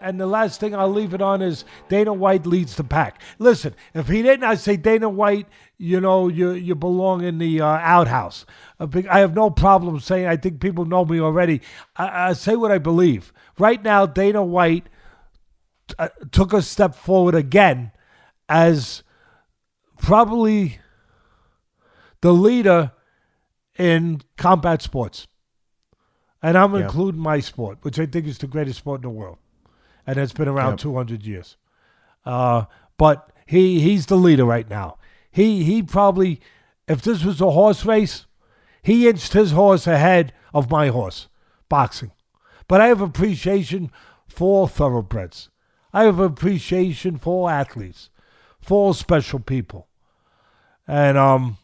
And the last thing I'll leave it on is Dana White leads the pack. Listen, if he didn't, I'd say Dana White, you belong in the outhouse. I have no problem saying, I think people know me already. I say what I believe. Right now, Dana White took a step forward again as probably the leader in combat sports. And I'm including my sport, which I think is the greatest sport in the world. And it's been around 200 years. But he's the leader right now. He probably, if this was a horse race, he inched his horse ahead of my horse, boxing. But I have appreciation for thoroughbreds. I have appreciation for athletes, for special people. And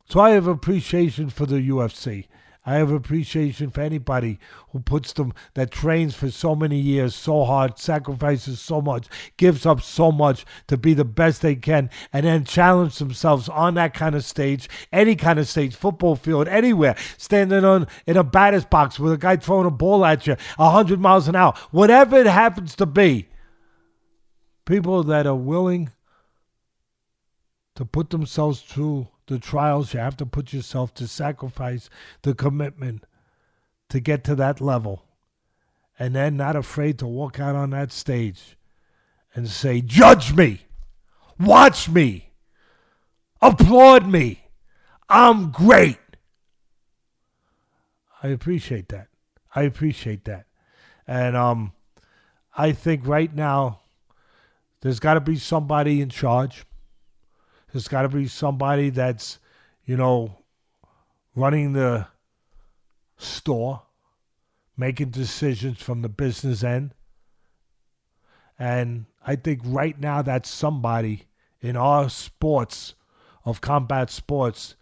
so I have appreciation for the UFC. I have appreciation for anybody who that trains for so many years, so hard, sacrifices so much, gives up so much to be the best they can, and then challenge themselves on that kind of stage, any kind of stage, football field, anywhere, standing in a batter's box with a guy throwing a ball at you 100 miles an hour, whatever it happens to be. People that are willing to put themselves through the trials you have to put yourself to, sacrifice the commitment to get to that level, and then not afraid to walk out on that stage and say, judge me, watch me, applaud me, I'm great. I appreciate that. And I think right now there's got to be somebody in charge. There's got to be somebody that's, running the store, making decisions from the business end. And I think right now that somebody in our sports, of combat sports,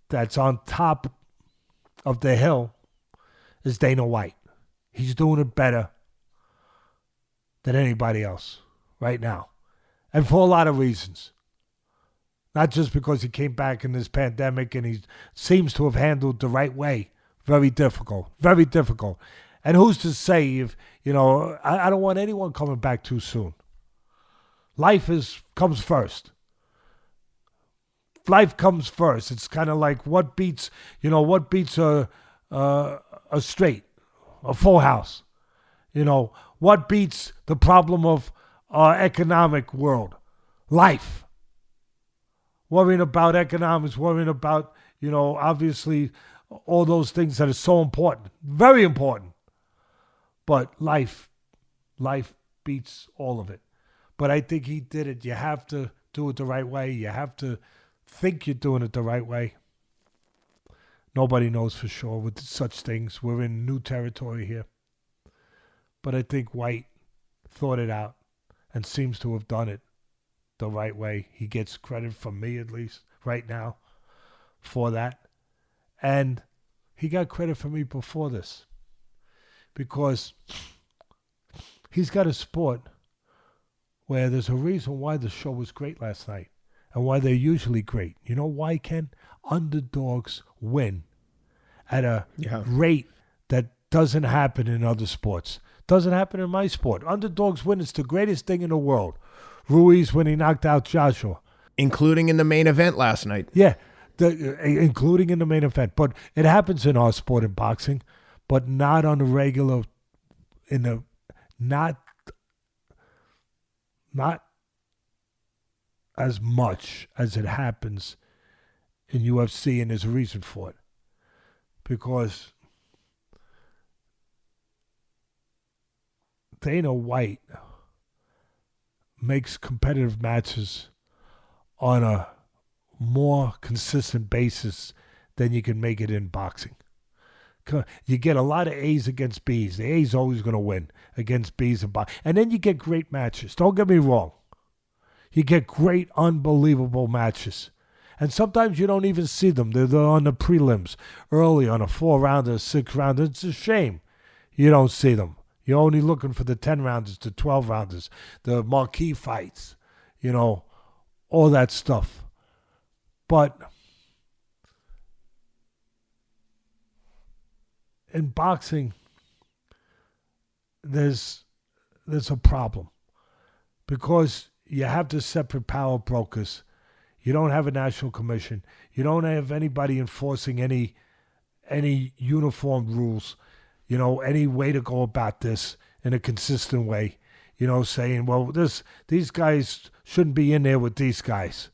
that's on top of the hill is Dana White. He's doing it better than anybody else right now. And for a lot of reasons. Not just because he came back in this pandemic and he seems to have handled the right way. Very difficult. Very difficult. And who's to say if, I don't want anyone coming back too soon. Life comes first. Life comes first. It's kind of like what beats a straight, a full house. What beats the problem of our economic world? Life. Worrying about economics, worrying about, obviously all those things that are so important, very important. But life beats all of it. But I think he did it. You have to do it the right way. You have to think you're doing it the right way. Nobody knows for sure with such things. We're in new territory here. But I think White thought it out and seems to have done it the right way. He gets credit from me, at least right now, for that. And he got credit from me before this because he's got a sport where there's a reason why the show was great last night and why they're usually great. You know why, Ken? Underdogs win at a rate that doesn't happen in other sports. Doesn't happen in my sport. Underdogs win. It's the greatest thing in the world. Ruiz when he knocked out Joshua. Including in the main event last night. Yeah, including in the main event. But it happens in our sport in boxing, but not on the regular, not as much as it happens in UFC, and there's a reason for it. Because Dana White makes competitive matches on a more consistent basis than you can make it in boxing. You get a lot of A's against B's. The A's always going to win against B's and boxing. And then you get great matches. Don't get me wrong. You get great, unbelievable matches. And sometimes you don't even see them. They're on the prelims early on a 4-rounder, 6-rounder. It's a shame you don't see them. You're only looking for the 10-rounders, the 12-rounders, the marquee fights, all that stuff. But in boxing, there's there's a problem because you have the separate power brokers. You don't have a national commission. You don't have anybody enforcing any uniform rules. Any way to go about this in a consistent way. Saying, well, these guys shouldn't be in there with these guys.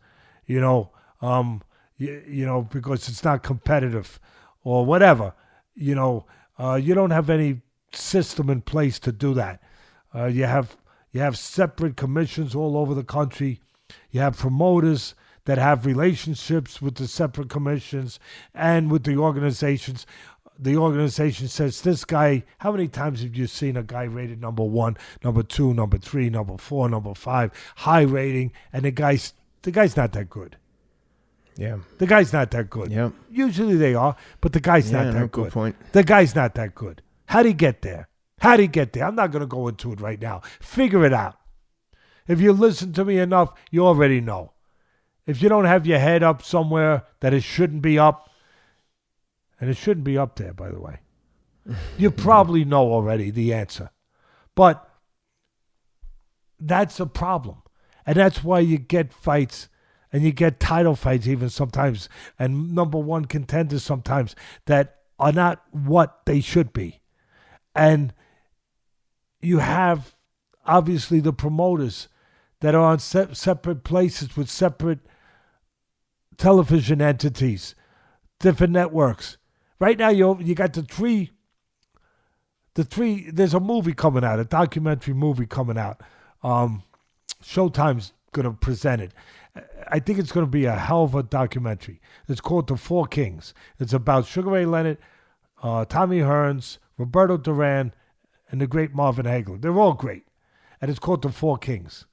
Because it's not competitive or whatever. You don't have any system in place to do that. You have separate commissions all over the country. You have promoters that have relationships with the separate commissions and with the organizations. The organization says, this guy, how many times have you seen a guy rated number 1, number 2, number 3, number 4, number 5, high rating, and the guy's not that good. Yeah. The guy's not that good. Yeah. Usually they are, but the guy's not that good. Good point. The guy's not that good. How'd he get there? I'm not going to go into it right now. Figure it out. If you listen to me enough, you already know. If you don't have your head up somewhere that it shouldn't be up, and it shouldn't be up there, by the way, you probably know already the answer. But that's a problem. And that's why you get fights, and you get title fights even sometimes, and number one contenders sometimes that are not what they should be. And you have, obviously, the promoters that are on separate places with separate television entities, different networks. Right now, you got the three. There's a movie coming out, a documentary movie coming out. Showtime's going to present it. I think it's going to be a hell of a documentary. It's called The Four Kings. It's about Sugar Ray Leonard, Tommy Hearns, Roberto Duran, and the great Marvin Hagler. They're all great. And it's called The Four Kings.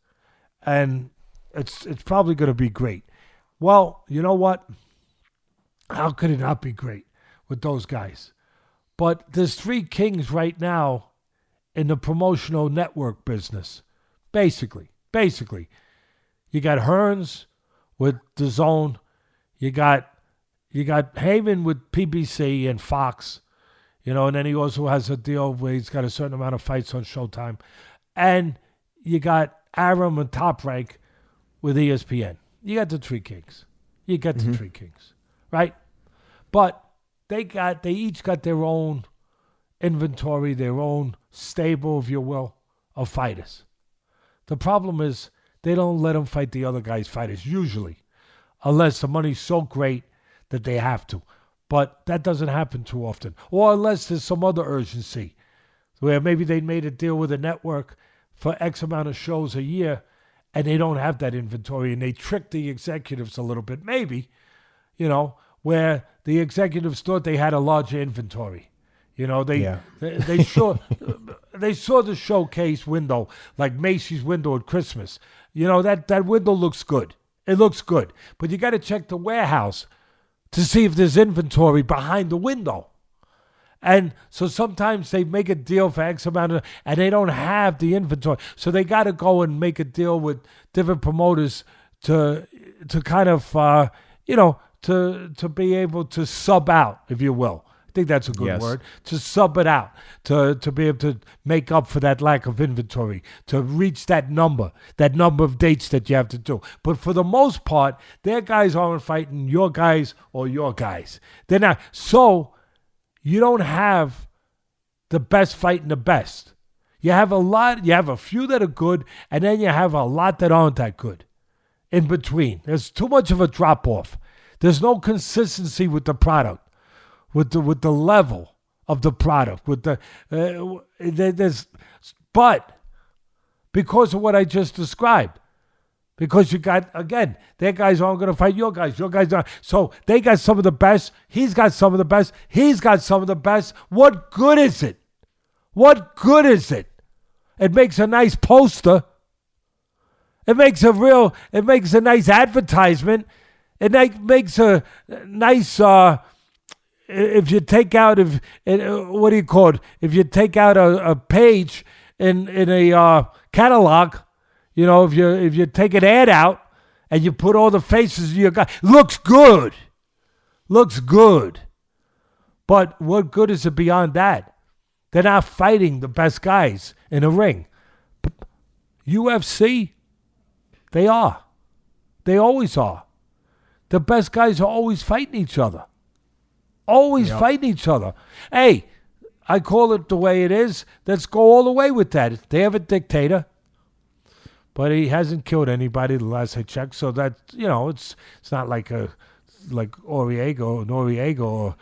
And it's probably going to be great. Well, you know what? How could it not be great with those guys? But there's three kings right now in the promotional network business. Basically. You got Hearns with DAZN. You got Heyman with PBC and Fox. And then he also has a deal where he's got a certain amount of fights on Showtime. And you got Aram and Top Rank with ESPN. You got the three kings. Three kings, right? But they each got their own inventory, their own stable, if you will, of fighters. The problem is they don't let them fight the other guy's fighters, usually, unless the money's so great that they have to. But that doesn't happen too often. Or unless there's some other urgency, where maybe they made a deal with a network for X amount of shows a year, and they don't have that inventory, and they trick the executives a little bit, maybe, where the executives thought they had a larger inventory. They saw the showcase window, like Macy's window at Christmas. That window looks good. It looks good. But you got to check the warehouse to see if there's inventory behind the window. And so sometimes they make a deal for X amount of, and they don't have the inventory. So they got to go and make a deal with different promoters to kind of, to be able to sub out, if you will. I think that's a good word. To sub it out, to be able to make up for that lack of inventory, to reach that number of dates that you have to do. But for the most part, their guys aren't fighting your guys or your guys. They're not. So you don't have the best fighting the best. You have a few that are good, and then you have a lot that aren't that good in between. There's too much of a drop-off. There's no consistency with the product, with the level of the product. But because of what I just described, because you got, again, their guys aren't going to fight your guys aren't. So they got some of the best. He's got some of the best. He's got some of the best. What good is it? It makes a nice poster. It makes a nice advertisement. It makes a nice, if you take out, if you take out a page in a catalog, if you take an ad out and you put all the faces of your guy, looks good. But what good is it beyond that? They're not fighting the best guys in a ring. UFC, they are. They always are. The best guys are always fighting each other. Always fighting each other. Hey, I call it the way it is. Let's go all the way with that. They have a dictator, but he hasn't killed anybody the last I checked. So that, it's not like Noriega, or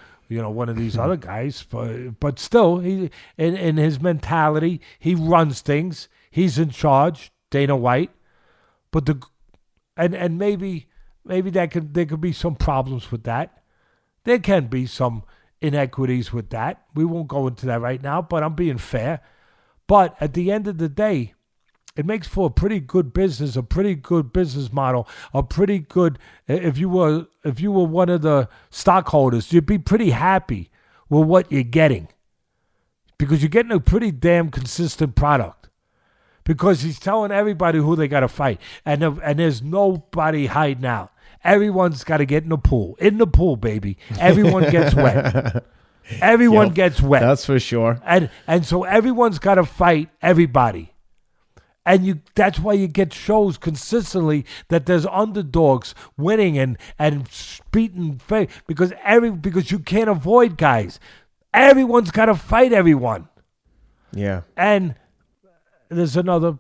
one of these other guys. But still, he in his mentality, he runs things. He's in charge. Dana White, but and maybe there could be some problems with that. There can be some inequities with that. We won't go into that right now, but I'm being fair. But at the end of the day, it makes for a pretty good business, a pretty good business model, a pretty good. If you were one of the stockholders, you'd be pretty happy with what you're getting, because you're getting a pretty damn consistent product. Because he's telling everybody who they got to fight, and there's nobody hiding out. Everyone's got to get in the pool. In the pool, baby. Everyone gets wet. Everyone gets wet. That's for sure. And so everyone's got to fight everybody. And that's why you get shows consistently that there's underdogs winning and beating, because you can't avoid guys. Everyone's got to fight everyone. Yeah. And there's another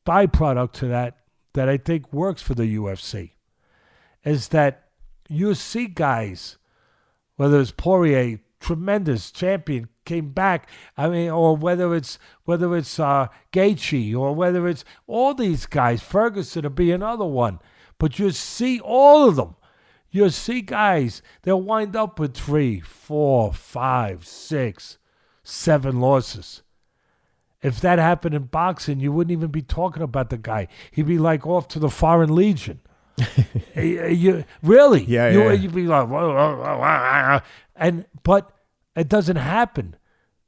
byproduct to that I think works for the UFC. Is that you see guys, whether it's Poirier, tremendous champion, came back. I mean, or whether it's Gaethje, or whether it's all these guys, Ferguson to be another one. But you see all of them. You see guys, they'll wind up with 3, 4, 5, 6, 7 losses. If that happened in boxing, you wouldn't even be talking about the guy. He'd be like off to the Foreign Legion. Really? Yeah. You'd be like, but it doesn't happen,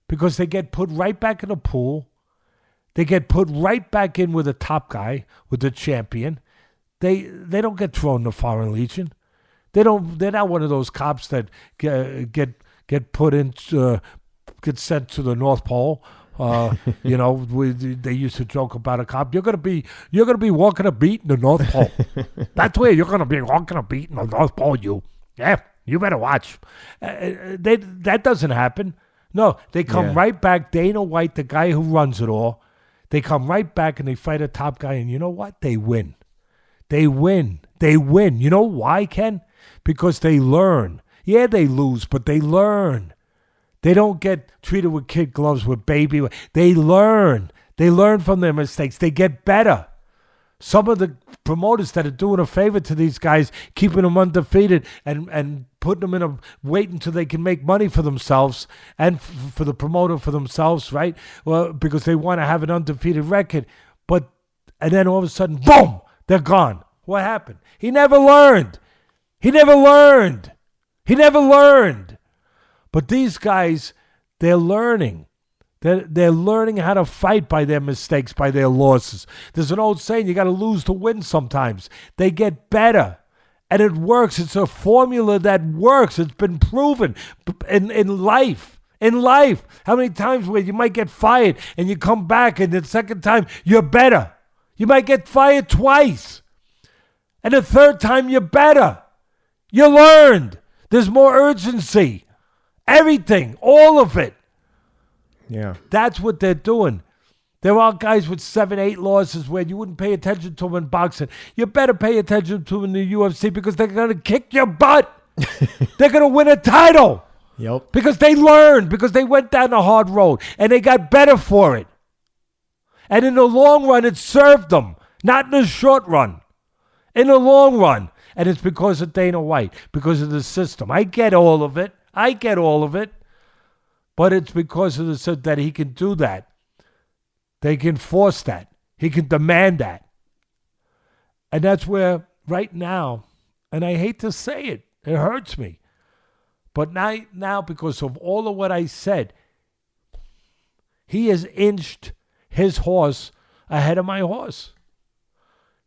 because they get put right back in the pool. They get put right back in with the top guy, with the champion. They don't get thrown in the Foreign Legion. They're not one of those cops that get put into get sent to the North Pole. They used to joke about a cop. You're gonna be walking a beat in the North Pole. That's where you're gonna be walking a beat in the North Pole. You better watch. That doesn't happen. No, they come right back. Dana White, the guy who runs it all, they come right back and they fight a top guy. And you know what? They win. They win. You know why, Ken? Because they learn. Yeah, they lose, but they learn. They don't get treated with kid gloves, with baby. They learn. They learn from their mistakes. They get better. Some of the promoters that are doing a favor to these guys, keeping them undefeated and putting them wait until they can make money for themselves and for the promoter, for themselves, right? Well, because they want to have an undefeated record. And then all of a sudden, boom, they're gone. What happened? He never learned. But these guys, they're learning. They're learning how to fight by their mistakes, by their losses. There's an old saying, you got to lose to win sometimes. They get better. And it works. It's a formula that works. It's been proven in life. In life. How many times where you might get fired and you come back and the second time you're better? You might get fired twice. And the third time you're better. You learned. There's more urgency. Everything, all of it. Yeah. That's what they're doing. There are guys with 7, 8 losses where you wouldn't pay attention to them in boxing. You better pay attention to them in the UFC, because they're going to kick your butt. They're going to win a title. Yep. Because they learned, because they went down the hard road and they got better for it. And in the long run, it served them, not in the short run. In the long run. And it's because of Dana White, because of the system. I get all of it. But it's because of the system that he can do that. They can force that. He can demand that. And that's where right now, and I hate to say it, it hurts me. But now because of all of what I said, he has inched his horse ahead of my horse.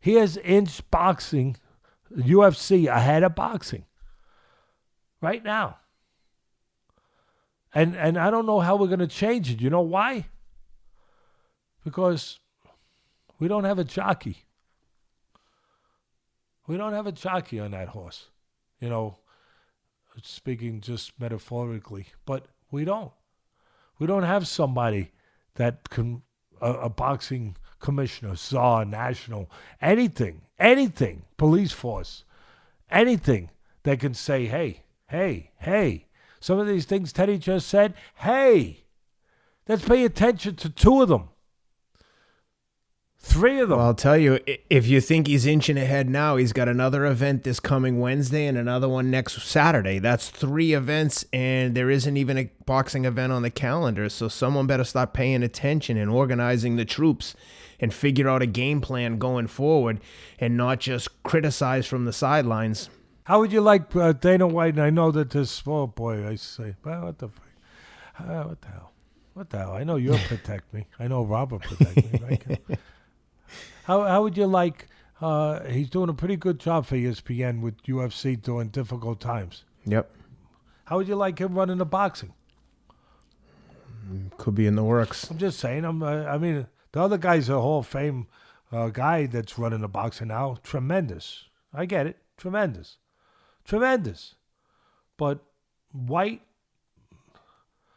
He has inched boxing, UFC, ahead of boxing. Right now. And I don't know how we're going to change it. You know why? Because We don't have a jockey. We don't have a jockey on that horse. You know, speaking just metaphorically, but we don't. We don't have somebody that can, a boxing commissioner, czar, national, anything, police force, anything that can say, hey. Some of these things Teddy just said, hey, let's pay attention to two of them. Three of them. Well, I'll tell you, if you think he's inching ahead now, he's got another event this coming Wednesday and another one next Saturday. That's 3 events, and there isn't even a boxing event on the calendar. So someone better start paying attention and organizing the troops and figure out a game plan going forward and not just criticize from the sidelines. How would you like Dana White? And I know that this small boy, I say, well, what the hell? What the hell? I know you'll protect me. I know Rob will protect me, right? How would you like, he's doing a pretty good job for ESPN with UFC during difficult times. Yep. How would you like him running the boxing? Could be in the works. I'm just saying, I mean, the other guy's a Hall of Fame guy that's running the boxing now. Tremendous. I get it. Tremendous. But White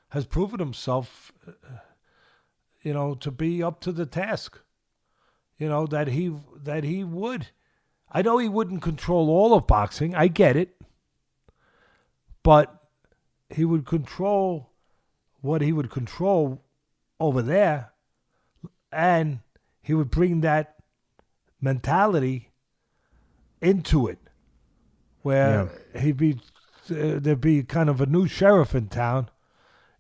has proven himself, to be up to the task. That he would. I know he wouldn't control all of boxing. I get it. But he would control what he would control over there, and he would bring that mentality into it, where there'd be kind of a new sheriff in town.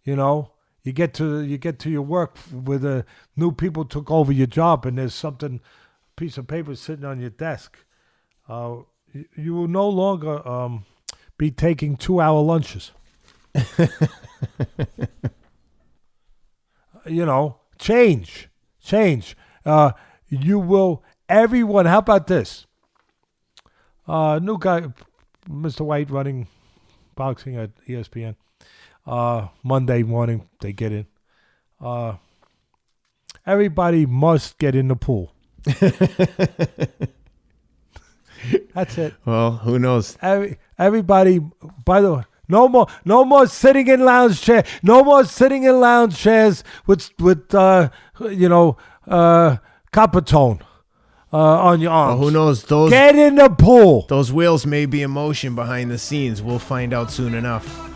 You get to your work where the new people took over your job, and there's piece of paper sitting on your desk. You will no longer be taking 2-hour lunches. Change. You will. Everyone. How about this? New guy, Mr. White, running boxing at ESPN. Monday morning, they get in. Everybody must get in the pool. That's it. Well, who knows? Everybody, by the way, no more sitting in lounge chair. No more sitting in lounge chairs with copper tone on your arms. Well, who knows? Get in the pool. Those wheels may be in motion behind the scenes. We'll find out soon enough.